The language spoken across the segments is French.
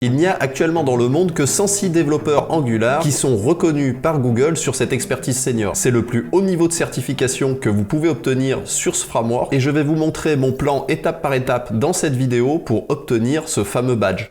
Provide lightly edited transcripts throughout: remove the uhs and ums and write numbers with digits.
Il n'y a actuellement dans le monde que 106 développeurs Angular qui sont reconnus par Google sur cette expertise senior. C'est le plus haut niveau de certification que vous pouvez obtenir sur ce framework et je vais vous montrer mon plan étape par étape dans cette vidéo pour obtenir ce fameux badge.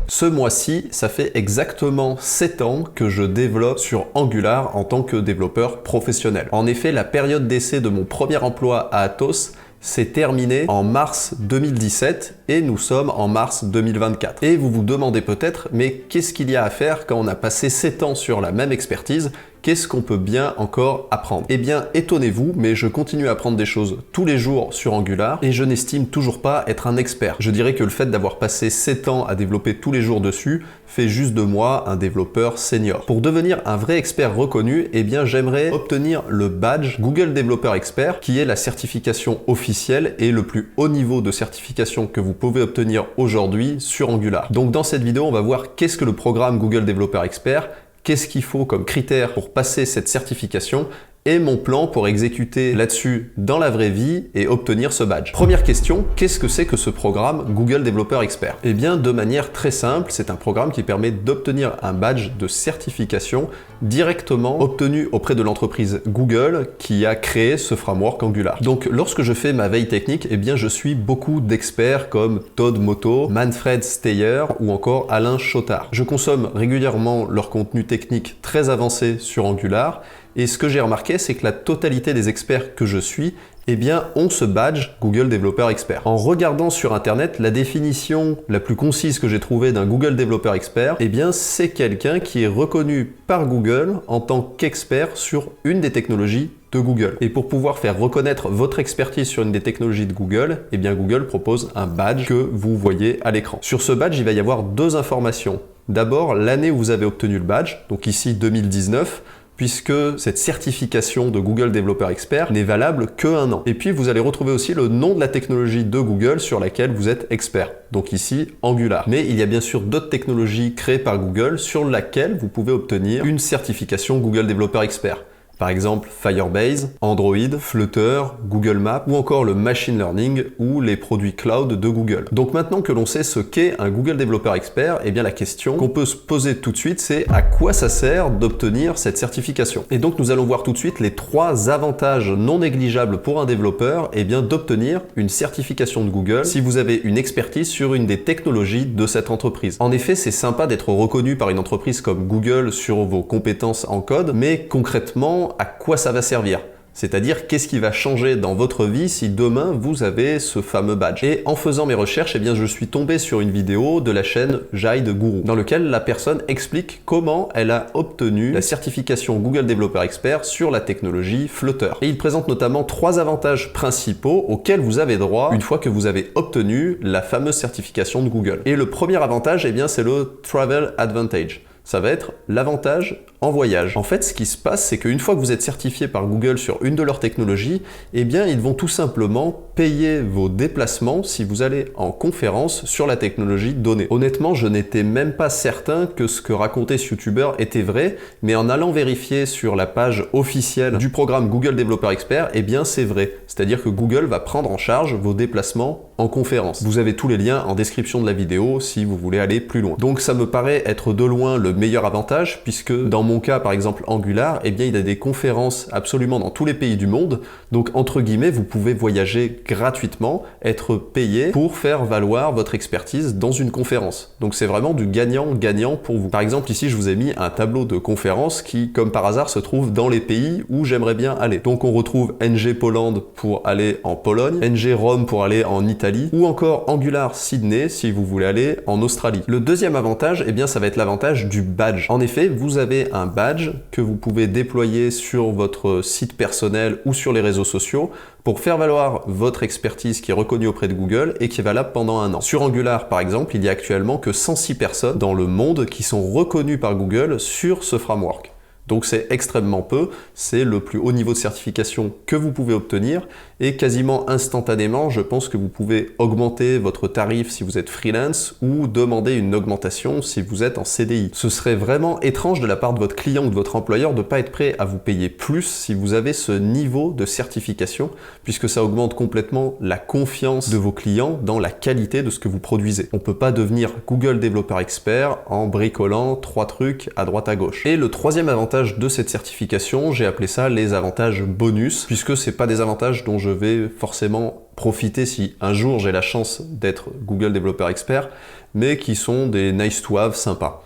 Ce mois-ci, ça fait exactement 7 ans que je développe sur Angular en tant que développeur professionnel. En effet, la période d'essai de mon premier emploi à Atos s'est terminée en mars 2017 et nous sommes en mars 2024. Et vous vous demandez peut-être, mais qu'est-ce qu'il y a à faire quand on a passé 7 ans sur la même expertise? Qu'est-ce qu'on peut bien encore apprendre? Eh bien, étonnez-vous, mais je continue à apprendre des choses tous les jours sur Angular et je n'estime toujours pas être un expert. Je dirais que le fait d'avoir passé 7 ans à développer tous les jours dessus fait juste de moi un développeur senior. Pour devenir un vrai expert reconnu, eh bien, j'aimerais obtenir le badge Google Developer Expert, qui est la certification officielle et le plus haut niveau de certification que vous pouvez obtenir aujourd'hui sur Angular. Donc dans cette vidéo, on va voir qu'est-ce que le programme Google Developer Expert, qu'est-ce qu'il faut comme critère pour passer cette certification et mon plan pour exécuter là-dessus dans la vraie vie et obtenir ce badge. Première question, qu'est-ce que c'est que ce programme Google Developer Expert? Eh bien, de manière très simple, c'est un programme qui permet d'obtenir un badge de certification directement obtenu auprès de l'entreprise Google qui a créé ce framework Angular. Donc, lorsque je fais ma veille technique, eh bien, je suis beaucoup d'experts comme Todd Moto, Manfred Steyer ou encore Alain Chotard. Je consomme régulièrement leur contenu technique très avancé sur Angular. Et ce que j'ai remarqué, c'est que la totalité des experts que je suis, eh bien, ont ce badge Google Developer Expert. En regardant sur Internet, la définition la plus concise que j'ai trouvée d'un Google Developer Expert, eh bien, c'est quelqu'un qui est reconnu par Google en tant qu'expert sur une des technologies de Google. Et pour pouvoir faire reconnaître votre expertise sur une des technologies de Google, eh bien, Google propose un badge que vous voyez à l'écran. Sur ce badge, il va y avoir deux informations. D'abord, l'année où vous avez obtenu le badge, donc ici 2019, puisque cette certification de Google Developer Expert n'est valable qu'un an. Et puis vous allez retrouver aussi le nom de la technologie de Google sur laquelle vous êtes expert. Donc ici, Angular. Mais il y a bien sûr d'autres technologies créées par Google sur laquelle vous pouvez obtenir une certification Google Developer Expert. Par exemple, Firebase, Android, Flutter, Google Maps ou encore le Machine Learning ou les produits cloud de Google. Donc maintenant que l'on sait ce qu'est un Google Developer Expert, eh bien la question qu'on peut se poser tout de suite, c'est à quoi ça sert d'obtenir cette certification? Et donc nous allons voir tout de suite les 3 avantages non négligeables pour un développeur, eh bien d'obtenir une certification de Google si vous avez une expertise sur une des technologies de cette entreprise. En effet, c'est sympa d'être reconnu par une entreprise comme Google sur vos compétences en code, mais concrètement, à quoi ça va servir? C'est-à-dire, qu'est-ce qui va changer dans votre vie si demain vous avez ce fameux badge? Et en faisant mes recherches, eh bien, je suis tombé sur une vidéo de la chaîne Jai de Guru, dans laquelle la personne explique comment elle a obtenu la certification Google Developer Expert sur la technologie Flutter. Et il présente notamment 3 avantages principaux auxquels vous avez droit une fois que vous avez obtenu la fameuse certification de Google. Et le premier avantage, eh bien, c'est le Travel Advantage. Ça va être l'avantage en voyage. En fait, ce qui se passe, c'est qu'une fois que vous êtes certifié par Google sur une de leurs technologies, eh bien, ils vont tout simplement payer vos déplacements si vous allez en conférence sur la technologie donnée. Honnêtement, je n'étais même pas certain que ce que racontait ce YouTuber était vrai, mais en allant vérifier sur la page officielle du programme Google Developer Expert, eh bien, c'est vrai. C'est-à-dire que Google va prendre en charge vos déplacements en conférence. Vous avez tous les liens en description de la vidéo si vous voulez aller plus loin. Donc, ça me paraît être de loin le meilleur avantage, puisque dans mon cas, par exemple Angular, eh bien, il y a des conférences absolument dans tous les pays du monde. Donc, entre guillemets, vous pouvez voyager gratuitement, être payé pour faire valoir votre expertise dans une conférence. Donc, c'est vraiment du gagnant-gagnant pour vous. Par exemple, ici, je vous ai mis un tableau de conférences qui, comme par hasard, se trouve dans les pays où j'aimerais bien aller. Donc, on retrouve NG Poland pour aller en Pologne, NG Rome pour aller en Italie, ou encore Angular Sydney si vous voulez aller en Australie. Le deuxième avantage, eh bien, ça va être l'avantage du badge. En effet, vous avez un badge que vous pouvez déployer sur votre site personnel ou sur les réseaux sociaux pour faire valoir votre expertise qui est reconnue auprès de Google et qui est valable pendant un an. Sur Angular, par exemple, il y a actuellement que 106 personnes dans le monde qui sont reconnues par Google sur ce framework. Donc c'est extrêmement peu, c'est le plus haut niveau de certification que vous pouvez obtenir et quasiment instantanément, je pense que vous pouvez augmenter votre tarif si vous êtes freelance ou demander une augmentation si vous êtes en CDI. Ce serait vraiment étrange de la part de votre client ou de votre employeur de ne pas être prêt à vous payer plus si vous avez ce niveau de certification, puisque ça augmente complètement la confiance de vos clients dans la qualité de ce que vous produisez. On ne peut pas devenir Google Developer Expert en bricolant 3 trucs à droite à gauche. Et le troisième avantage de cette certification, j'ai appelé ça les avantages bonus, puisque c'est pas des avantages dont je vais forcément profiter si un jour j'ai la chance d'être Google Developer Expert, mais qui sont des nice to have sympas.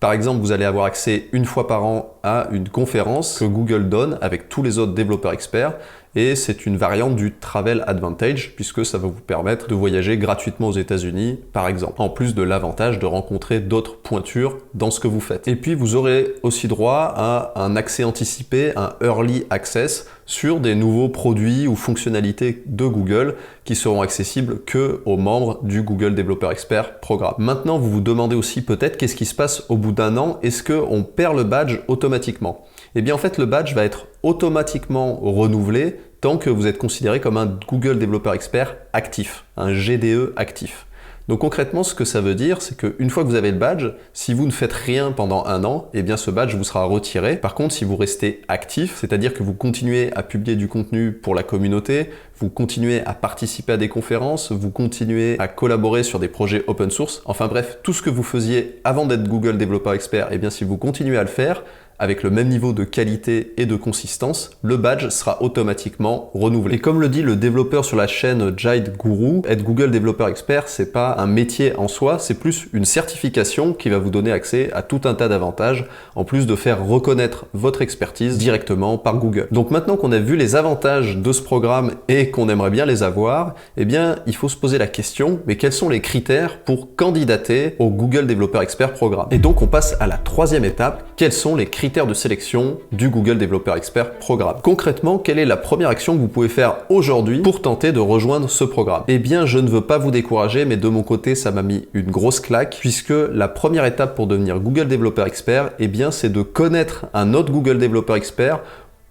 Par exemple, vous allez avoir accès une fois par an à une conférence que Google donne avec tous les autres développeurs experts et c'est une variante du Travel Advantage puisque ça va vous permettre de voyager gratuitement aux États-Unis par exemple, en plus de l'avantage de rencontrer d'autres pointures dans ce que vous faites. Et puis vous aurez aussi droit à un accès anticipé, un Early Access sur des nouveaux produits ou fonctionnalités de Google qui seront accessibles que aux membres du Google Developer Expert programme. Maintenant, vous vous demandez aussi peut-être qu'est-ce qui se passe au bout d'un an, est-ce qu'on perd le badge automatiquement? Eh bien en fait le badge va être automatiquement renouvelé tant que vous êtes considéré comme un Google Developer Expert actif, un GDE actif. Donc concrètement, ce que ça veut dire, c'est qu'une fois que vous avez le badge, si vous ne faites rien pendant un an, eh bien ce badge vous sera retiré. Par contre, si vous restez actif, c'est-à-dire que vous continuez à publier du contenu pour la communauté, vous continuez à participer à des conférences, vous continuez à collaborer sur des projets open source, enfin bref, tout ce que vous faisiez avant d'être Google Developer Expert, eh bien si vous continuez à le faire, avec le même niveau de qualité et de consistance, le badge sera automatiquement renouvelé. Et comme le dit le développeur sur la chaîne Jide Guru, être Google Developer Expert, c'est pas un métier en soi, c'est plus une certification qui va vous donner accès à tout un tas d'avantages, en plus de faire reconnaître votre expertise directement par Google. Donc maintenant qu'on a vu les avantages de ce programme et qu'on aimerait bien les avoir, eh bien il faut se poser la question, mais quels sont les critères pour candidater au Google Developer Expert programme? Et donc on passe à la troisième étape, quels sont les critères de sélection du Google Developer Expert programme. Concrètement, quelle est la première action que vous pouvez faire aujourd'hui pour tenter de rejoindre ce programme? Eh bien, je ne veux pas vous décourager, mais de mon côté, ça m'a mis une grosse claque, puisque la première étape pour devenir Google Developer Expert, eh bien, c'est de connaître un autre Google Developer Expert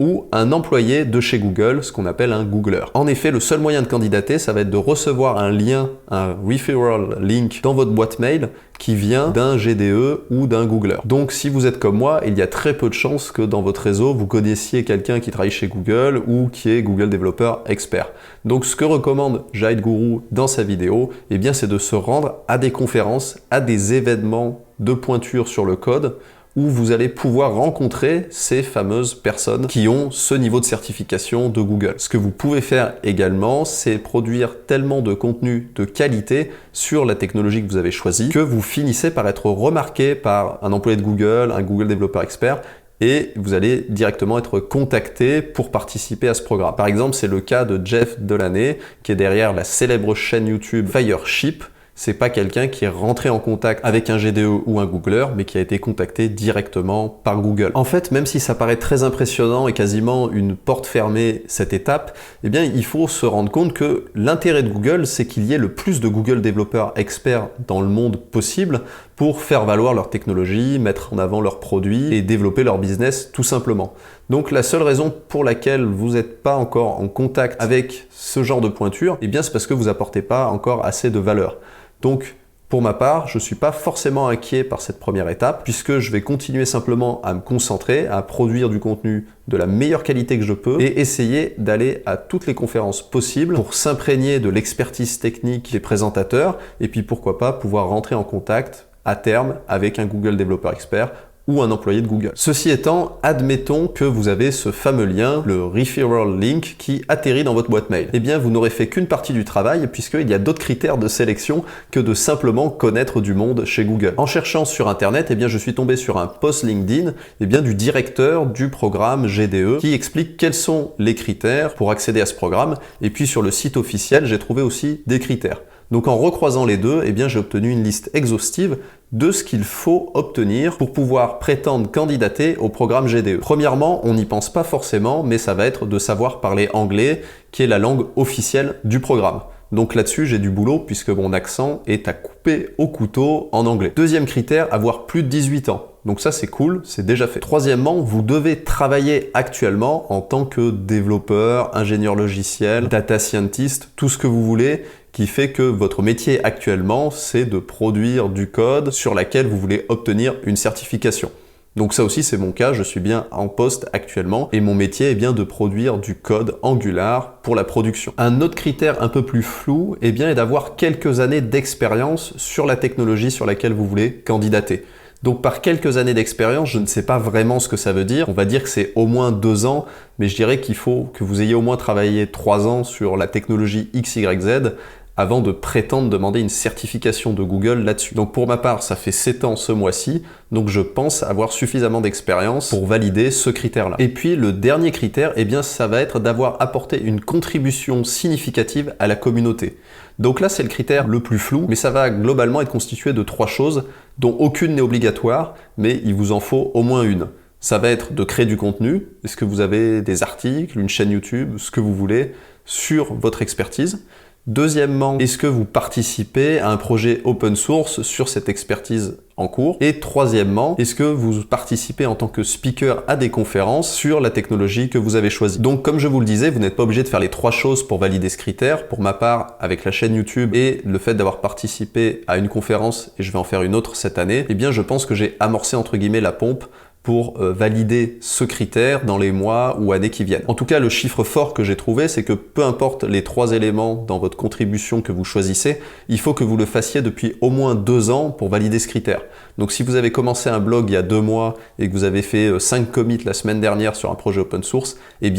ou un employé de chez Google, ce qu'on appelle un Googler. En effet, le seul moyen de candidater, ça va être de recevoir un lien, un referral link dans votre boîte mail qui vient d'un GDE ou d'un Googler. Donc si vous êtes comme moi, il y a très peu de chances que dans votre réseau, vous connaissiez quelqu'un qui travaille chez Google ou qui est Google Developer Expert. Donc ce que recommande Jide Guru dans sa vidéo, eh bien c'est de se rendre à des conférences, à des événements de pointure sur le code, où vous allez pouvoir rencontrer ces fameuses personnes qui ont ce niveau de certification de Google. Ce que vous pouvez faire également, c'est produire tellement de contenu de qualité sur la technologie que vous avez choisie que vous finissez par être remarqué par un employé de Google, un Google Developer Expert, et vous allez directement être contacté pour participer à ce programme. Par exemple, c'est le cas de Jeff Delaney, qui est derrière la célèbre chaîne YouTube Fireship. C'est pas quelqu'un qui est rentré en contact avec un GDE ou un Googler, mais qui a été contacté directement par Google. En fait, même si ça paraît très impressionnant et quasiment une porte fermée, cette étape, eh bien, il faut se rendre compte que l'intérêt de Google, c'est qu'il y ait le plus de Google développeurs experts dans le monde possible pour faire valoir leur technologie, mettre en avant leurs produits et développer leur business tout simplement. Donc la seule raison pour laquelle vous n'êtes pas encore en contact avec ce genre de pointure, eh bien c'est parce que vous n'apportez pas encore assez de valeur. Donc pour ma part, je ne suis pas forcément inquiet par cette première étape, puisque je vais continuer simplement à me concentrer, à produire du contenu de la meilleure qualité que je peux et essayer d'aller à toutes les conférences possibles pour s'imprégner de l'expertise technique des présentateurs et puis pourquoi pas pouvoir rentrer en contact à terme avec un Google Developer Expert ou un employé de Google. Ceci étant, admettons que vous avez ce fameux lien, le referral link, qui atterrit dans votre boîte mail. Eh bien, vous n'aurez fait qu'une partie du travail puisqu'il y a d'autres critères de sélection que de simplement connaître du monde chez Google. En cherchant sur Internet, eh bien, je suis tombé sur un post LinkedIn du directeur du programme GDE qui explique quels sont les critères pour accéder à ce programme. Et puis sur le site officiel, j'ai trouvé aussi des critères. Donc en recroisant les deux, eh bien, j'ai obtenu une liste exhaustive de ce qu'il faut obtenir pour pouvoir prétendre candidater au programme GDE. Premièrement, on n'y pense pas forcément, mais ça va être de savoir parler anglais, qui est la langue officielle du programme. Donc là-dessus, j'ai du boulot puisque mon accent est à couper au couteau en anglais. Deuxième critère, avoir plus de 18 ans. Donc ça, c'est cool, c'est déjà fait. Troisièmement, vous devez travailler actuellement en tant que développeur, ingénieur logiciel, data scientist, tout ce que vous voulez, qui fait que votre métier actuellement, c'est de produire du code sur lequel vous voulez obtenir une certification. Donc ça aussi, c'est mon cas, je suis bien en poste actuellement et mon métier est bien de produire du code Angular pour la production. Un autre critère un peu plus flou est d'avoir quelques années d'expérience sur la technologie sur laquelle vous voulez candidater. Donc par quelques années d'expérience, je ne sais pas vraiment ce que ça veut dire. On va dire que c'est au moins 2 ans, mais je dirais qu'il faut que vous ayez au moins travaillé 3 ans sur la technologie XYZ avant de prétendre demander une certification de Google là-dessus. Donc pour ma part, ça fait 7 ans ce mois-ci, donc je pense avoir suffisamment d'expérience pour valider ce critère-là. Et puis le dernier critère, ça va être d'avoir apporté une contribution significative à la communauté. Donc là, c'est le critère le plus flou, mais ça va globalement être constitué de 3 choses, dont aucune n'est obligatoire, mais il vous en faut au moins une. Ça va être de créer du contenu. Est-ce que vous avez des articles, une chaîne YouTube, ce que vous voulez, sur votre expertise? Deuxièmement, est-ce que vous participez à un projet open source sur cette expertise en cours? Et troisièmement, est-ce que vous participez en tant que speaker à des conférences sur la technologie que vous avez choisie? Donc comme je vous le disais, vous n'êtes pas obligé de faire les 3 choses pour valider ce critère. Pour ma part, avec la chaîne YouTube et le fait d'avoir participé à une conférence, et je vais en faire une autre cette année, je pense que j'ai amorcé entre guillemets la pompe pour valider ce critère dans les mois ou années qui viennent. En tout cas, le chiffre fort que j'ai trouvé, c'est que peu importe les 3 éléments dans votre contribution que vous choisissez, il faut que vous le fassiez depuis au moins 2 ans pour valider ce critère. Donc si vous avez commencé un blog il y a 2 mois et que vous avez fait 5 commits la semaine dernière sur un projet open source,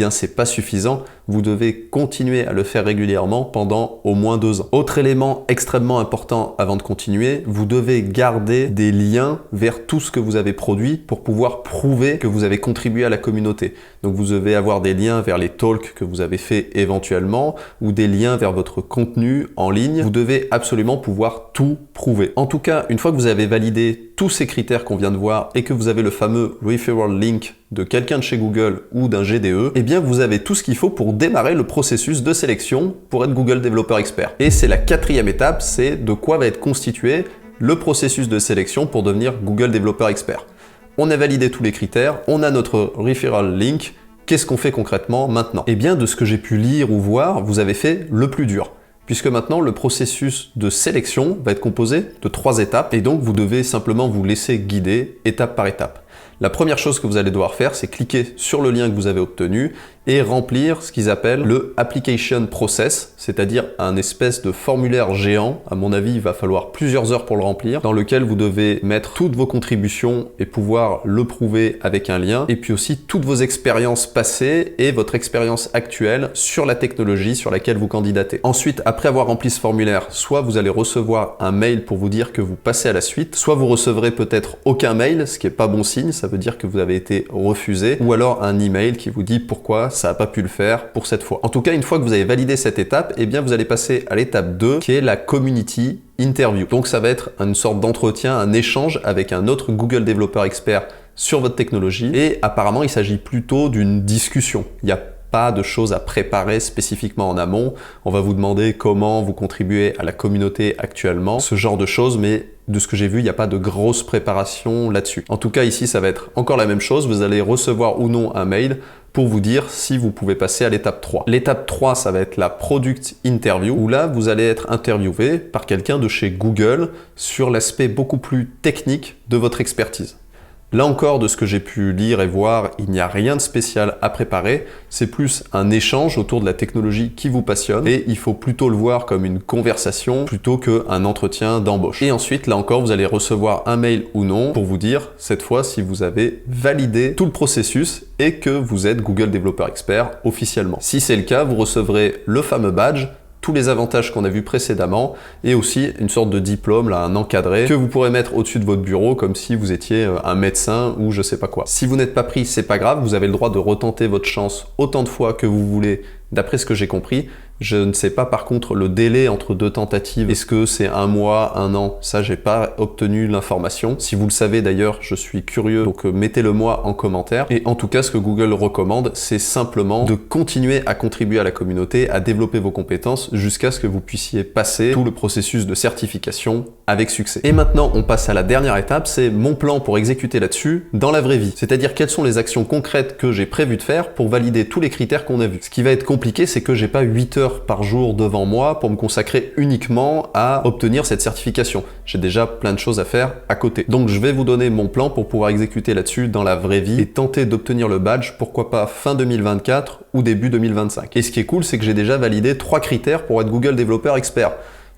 c'est pas suffisant. Vous devez continuer à le faire régulièrement pendant au moins 2 ans. Autre élément extrêmement important avant de continuer, vous devez garder des liens vers tout ce que vous avez produit pour pouvoir prouver que vous avez contribué à la communauté. Donc vous devez avoir des liens vers les talks que vous avez fait éventuellement ou des liens vers votre contenu en ligne. Vous devez absolument pouvoir tout prouver. En tout cas, une fois que vous avez validé tous ces critères qu'on vient de voir et que vous avez le fameux referral link de quelqu'un de chez Google ou d'un GDE, vous avez tout ce qu'il faut pour démarrer le processus de sélection pour être Google Developer Expert. Et c'est la 4e étape, c'est de quoi va être constitué le processus de sélection pour devenir Google Developer Expert. On a validé tous les critères, on a notre referral link. Qu'est-ce qu'on fait concrètement maintenant? De ce que j'ai pu lire ou voir, vous avez fait le plus dur. Puisque maintenant, le processus de sélection va être composé de 3 étapes et donc vous devez simplement vous laisser guider étape par étape. La première chose que vous allez devoir faire, c'est cliquer sur le lien que vous avez obtenu et remplir ce qu'ils appellent le Application Process, c'est-à-dire un espèce de formulaire géant. À mon avis, il va falloir plusieurs heures pour le remplir, dans lequel vous devez mettre toutes vos contributions et pouvoir le prouver avec un lien, et puis aussi toutes vos expériences passées et votre expérience actuelle sur la technologie sur laquelle vous candidatez. Ensuite, après avoir rempli ce formulaire, soit vous allez recevoir un mail pour vous dire que vous passez à la suite, soit vous recevrez peut-être aucun mail, ce qui n'est pas bon signe, ça veut dire que vous avez été refusé, ou alors un email qui vous dit pourquoi ça n'a pas pu le faire pour cette fois. En tout cas, une fois que vous avez validé cette étape, vous allez passer à l'étape 2, qui est la Community Interview. Donc ça va être une sorte d'entretien, un échange avec un autre Google Developer Expert sur votre technologie, et apparemment il s'agit plutôt d'une discussion. Il n'y a pas de choses à préparer spécifiquement en amont. On va vous demander comment vous contribuez à la communauté actuellement, ce genre de choses, mais de ce que j'ai vu, il n'y a pas de grosse préparation là-dessus. En tout cas, ici, ça va être encore la même chose. Vous allez recevoir ou non un mail pour vous dire si vous pouvez passer à l'étape 3. L'étape 3, ça va être la Product Interview, où là, vous allez être interviewé par quelqu'un de chez Google sur l'aspect beaucoup plus technique de votre expertise. Là encore, de ce que j'ai pu lire et voir, il n'y a rien de spécial à préparer. C'est plus un échange autour de la technologie qui vous passionne et il faut plutôt le voir comme une conversation plutôt qu'un entretien d'embauche. Et ensuite, là encore, vous allez recevoir un mail ou non pour vous dire, cette fois, si vous avez validé tout le processus et que vous êtes Google Developer Expert officiellement. Si c'est le cas, vous recevrez le fameux badge, tous les avantages qu'on a vus précédemment et aussi une sorte de diplôme, là, un encadré que vous pourrez mettre au-dessus de votre bureau comme si vous étiez un médecin ou je sais pas quoi. Si vous n'êtes pas pris, c'est pas grave, vous avez le droit de retenter votre chance autant de fois que vous voulez d'après ce que j'ai compris, Je ne sais pas par contre le délai entre deux tentatives. Est-ce que c'est 1 mois, 1 an? Ça, j'ai pas obtenu l'information. Si vous le savez d'ailleurs, je suis curieux, donc mettez-le moi en commentaire. Et en tout cas, ce que Google recommande, c'est simplement de continuer à contribuer à la communauté, à développer vos compétences jusqu'à ce que vous puissiez passer tout le processus de certification avec succès. Et maintenant, on passe à la dernière étape, c'est mon plan pour exécuter là-dessus dans la vraie vie. C'est-à-dire quelles sont les actions concrètes que j'ai prévu de faire pour valider tous les critères qu'on a vus. Ce qui va être compliqué, c'est que j'ai pas 8 heures par jour devant moi pour me consacrer uniquement à obtenir cette certification. J'ai déjà plein de choses à faire à côté. Donc je vais vous donner mon plan pour pouvoir exécuter là-dessus dans la vraie vie et tenter d'obtenir le badge, pourquoi pas fin 2024 ou début 2025. Et ce qui est cool, c'est que j'ai déjà validé 3 critères pour être Google développeur expert.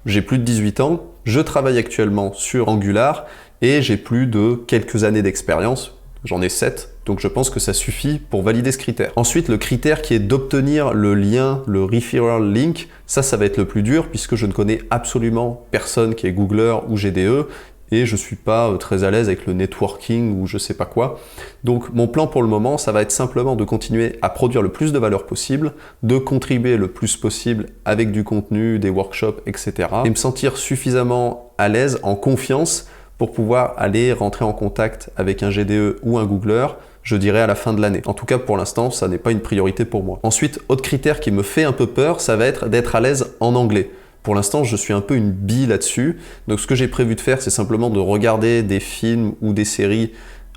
J'ai plus de 18 ans, je travaille actuellement sur Angular et j'ai plus de quelques années d'expérience. J'en ai 7, donc je pense que ça suffit pour valider ce critère. Ensuite, le critère qui est d'obtenir le lien, le referral link, ça va être le plus dur puisque je ne connais absolument personne qui est Googler ou GDE et je suis pas très à l'aise avec le networking ou je sais pas quoi. Donc mon plan pour le moment, ça va être simplement de continuer à produire le plus de valeur possible, de contribuer le plus possible avec du contenu, des workshops, etc. et me sentir suffisamment à l'aise, en confiance pour pouvoir aller rentrer en contact avec un GDE ou un Googler, je dirais à la fin de l'année. En tout cas, pour l'instant, ça n'est pas une priorité pour moi. Ensuite, autre critère qui me fait un peu peur, ça va être d'être à l'aise en anglais. Pour l'instant, je suis un peu une bille là-dessus. Donc ce que j'ai prévu de faire, c'est simplement de regarder des films ou des séries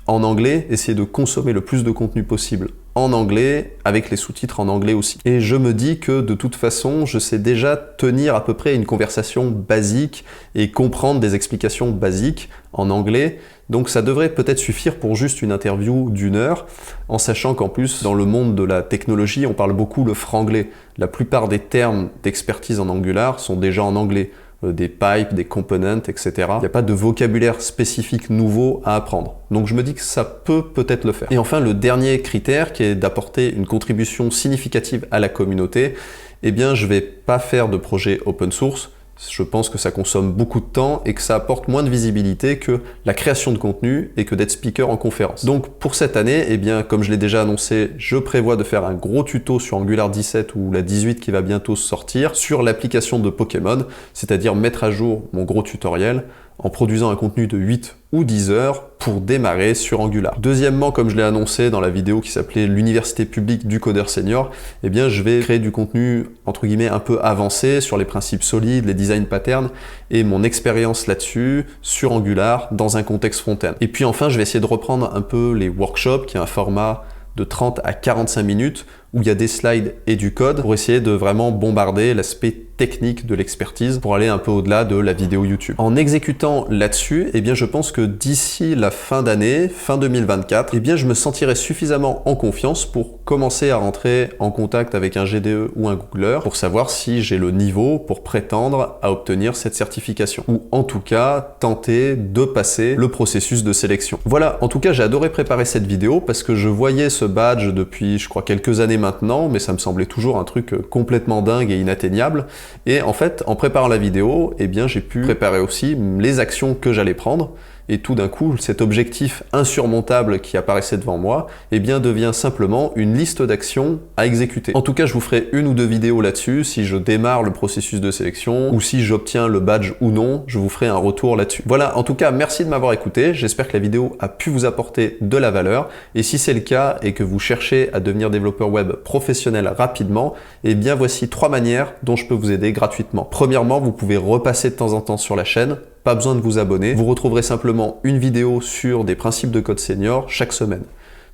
en anglais, essayer de consommer le plus de contenu possible en anglais, avec les sous-titres en anglais aussi. Et je me dis que de toute façon, je sais déjà tenir à peu près une conversation basique et comprendre des explications basiques en anglais. Donc ça devrait peut-être suffire pour juste une interview d'1 heure, en sachant qu'en plus, dans le monde de la technologie, on parle beaucoup le franglais. La plupart des termes d'expertise en Angular sont déjà en anglais. Des pipes, des components, etc. Il n'y a pas de vocabulaire spécifique nouveau à apprendre. Donc je me dis que ça peut peut-être le faire. Et enfin, le dernier critère qui est d'apporter une contribution significative à la communauté, eh bien je ne vais pas faire de projet open source. Je pense que ça consomme beaucoup de temps et que ça apporte moins de visibilité que la création de contenu et que d'être speaker en conférence. Donc pour cette année, eh bien, comme je l'ai déjà annoncé, je prévois de faire un gros tuto sur Angular 17 ou la 18 qui va bientôt sortir sur l'application de Pokémon, c'est-à-dire mettre à jour mon gros tutoriel en produisant un contenu de 8 ou 10 heures pour démarrer sur Angular. Deuxièmement, comme je l'ai annoncé dans la vidéo qui s'appelait l'université publique du codeur senior, eh bien je vais créer du contenu entre guillemets un peu avancé sur les principes solides, les design patterns et mon expérience là-dessus sur Angular dans un contexte front-end. Et puis enfin, je vais essayer de reprendre un peu les workshops qui est un format de 30 à 45 minutes où il y a des slides et du code pour essayer de vraiment bombarder l'aspect technique de l'expertise pour aller un peu au-delà de la vidéo YouTube. En exécutant là-dessus, eh bien je pense que d'ici la fin d'année, fin 2024, eh bien je me sentirai suffisamment en confiance pour commencer à rentrer en contact avec un GDE ou un Googler pour savoir si j'ai le niveau pour prétendre à obtenir cette certification ou en tout cas tenter de passer le processus de sélection. Voilà, en tout cas j'ai adoré préparer cette vidéo parce que je voyais ce badge depuis je crois quelques années maintenant, mais ça me semblait toujours un truc complètement dingue et inatteignable. Et en fait, en préparant la vidéo, eh bien, j'ai pu préparer aussi les actions que j'allais prendre. Et tout d'un coup, cet objectif insurmontable qui apparaissait devant moi, eh bien, devient simplement une liste d'actions à exécuter. En tout cas, je vous ferai 1 ou 2 vidéos là-dessus, si je démarre le processus de sélection, ou si j'obtiens le badge ou non, je vous ferai un retour là-dessus. Voilà, en tout cas, merci de m'avoir écouté, j'espère que la vidéo a pu vous apporter de la valeur, et si c'est le cas, et que vous cherchez à devenir développeur web professionnel rapidement, eh bien, voici 3 manières dont je peux vous aider gratuitement. Premièrement, vous pouvez repasser de temps en temps sur la chaîne, pas besoin de vous abonner, vous retrouverez simplement une vidéo sur des principes de code senior chaque semaine.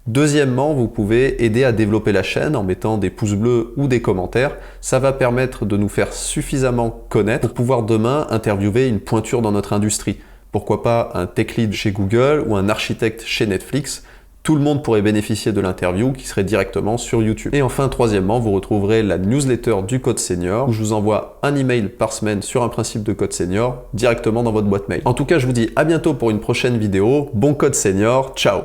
Deuxièmement, vous pouvez aider à développer la chaîne en mettant des pouces bleus ou des commentaires. Ça va permettre de nous faire suffisamment connaître pour pouvoir demain interviewer une pointure dans notre industrie. Pourquoi pas un tech lead chez Google ou un architecte chez Netflix. Tout le monde pourrait bénéficier de l'interview qui serait directement sur YouTube. Et enfin, troisièmement, vous retrouverez la newsletter du Code Senior où je vous envoie un email par semaine sur un principe de Code Senior directement dans votre boîte mail. En tout cas, je vous dis à bientôt pour une prochaine vidéo. Bon Code Senior, ciao!